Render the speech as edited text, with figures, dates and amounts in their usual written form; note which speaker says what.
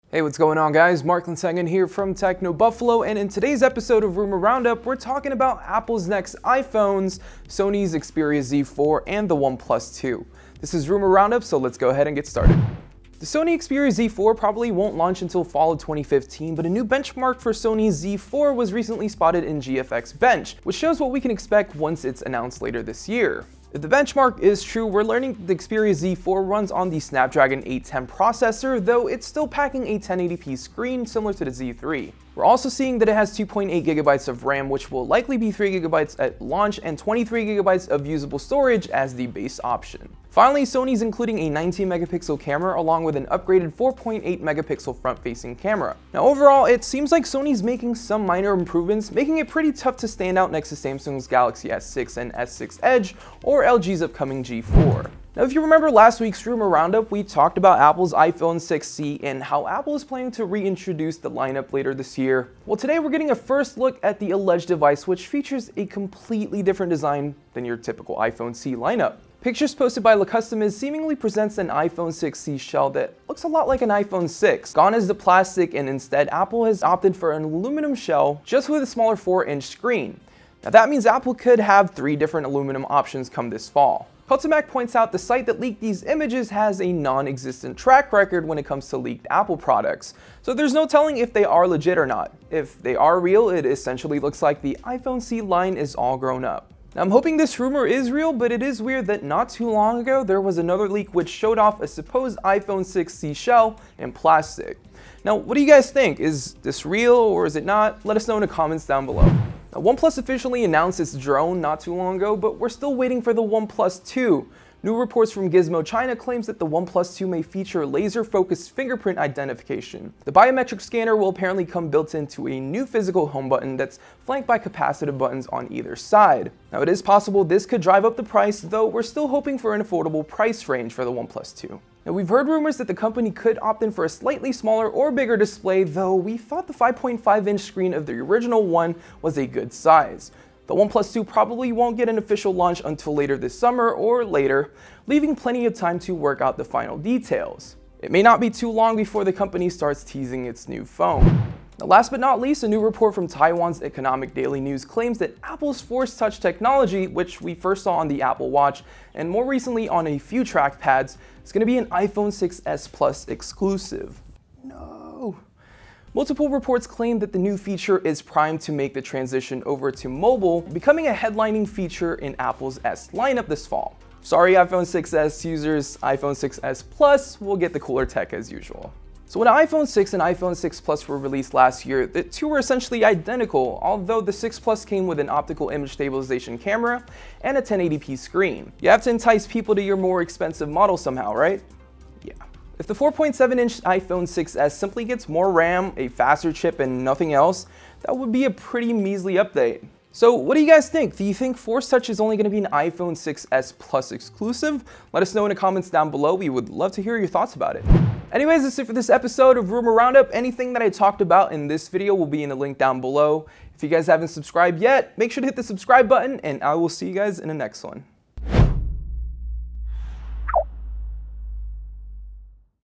Speaker 1: Hey, what's going on guys? Mark Linsengen here from Techno Buffalo, and in today's episode of Rumor Roundup, we're talking about Apple's next iPhones, Sony's Xperia Z4, and the OnePlus II. This is Rumor Roundup, so let's go ahead and get started. The Sony Xperia Z4 probably won't launch until fall of 2015, but a new benchmark for Sony's Z4 was recently spotted in GFX Bench, which shows what we can expect once it's announced later this year. If the benchmark is true, we're learning the Xperia Z4 runs on the Snapdragon 810 processor, though it's still packing a 1080p screen similar to the Z3. We're also seeing that it has 2.8GB of RAM, which will likely be 3GB at launch, and 23GB of usable storage as the base option. Finally, Sony's including a 19MP camera along with an upgraded 4.8MP front-facing camera. Now overall, it seems like Sony's making some minor improvements, making it pretty tough to stand out next to Samsung's Galaxy S6 and S6 Edge, or LG's upcoming G4. Now, if you remember last week's Rumor Roundup, we talked about Apple's iPhone 6C and how Apple is planning to reintroduce the lineup later this year. Well, today we're getting a first look at the alleged device, which features a completely different design than your typical iPhone C lineup. Pictures posted by LaCustomiz seemingly presents an iPhone 6C shell that looks a lot like an iPhone 6. Gone is the plastic, and instead Apple has opted for an aluminum shell just with a smaller 4-inch screen. Now that means Apple could have 3 different aluminum options come this fall. Cultimac points out the site that leaked these images has a non-existent track record when it comes to leaked Apple products, so there's no telling if they are legit or not. If they are real, it essentially looks like the iPhone C line is all grown up. Now, I'm hoping this rumor is real, but it is weird that not too long ago there was another leak which showed off a supposed iPhone 6C shell in plastic. Now, what do you guys think? Is this real or is it not? Let us know in the comments down below. Now, OnePlus officially announced its drone not too long ago, but we're still waiting for the OnePlus II. New reports from Gizmo China claims that the OnePlus II may feature laser-focused fingerprint identification. The biometric scanner will apparently come built into a new physical home button that's flanked by capacitive buttons on either side. Now, it is possible this could drive up the price, though we're still hoping for an affordable price range for the OnePlus II. Now, we've heard rumors that the company could opt in for a slightly smaller or bigger display, though we thought the 5.5-inch screen of the original one was a good size. The OnePlus II probably won't get an official launch until later this summer or later, leaving plenty of time to work out the final details. It may not be too long before the company starts teasing its new phone. Now, last but not least, a new report from Taiwan's Economic Daily News claims that Apple's Force Touch technology, which we first saw on the Apple Watch and more recently on a few trackpads, is going to be an iPhone 6s Plus exclusive. No. Multiple reports claim that the new feature is primed to make the transition over to mobile, becoming a headlining feature in Apple's S lineup this fall. Sorry iPhone 6s users, iPhone 6s Plus will get the cooler tech as usual. So when iPhone 6 and iPhone 6 Plus were released last year, the two were essentially identical, although the 6 Plus came with an optical image stabilization camera and a 1080p screen. You have to entice people to your more expensive model somehow, right? Yeah. If the 4.7-inch iPhone 6s simply gets more RAM, a faster chip, and nothing else, that would be a pretty measly update. So what do you guys think? Do you think Force Touch is only going to be an iPhone 6s Plus exclusive? Let us know in the comments down below. We would love to hear your thoughts about it. Anyways, that's it for this episode of Rumor Roundup. Anything that I talked about in this video will be in the link down below. If you guys haven't subscribed yet, make sure to hit the subscribe button, and I will see you guys in the next one.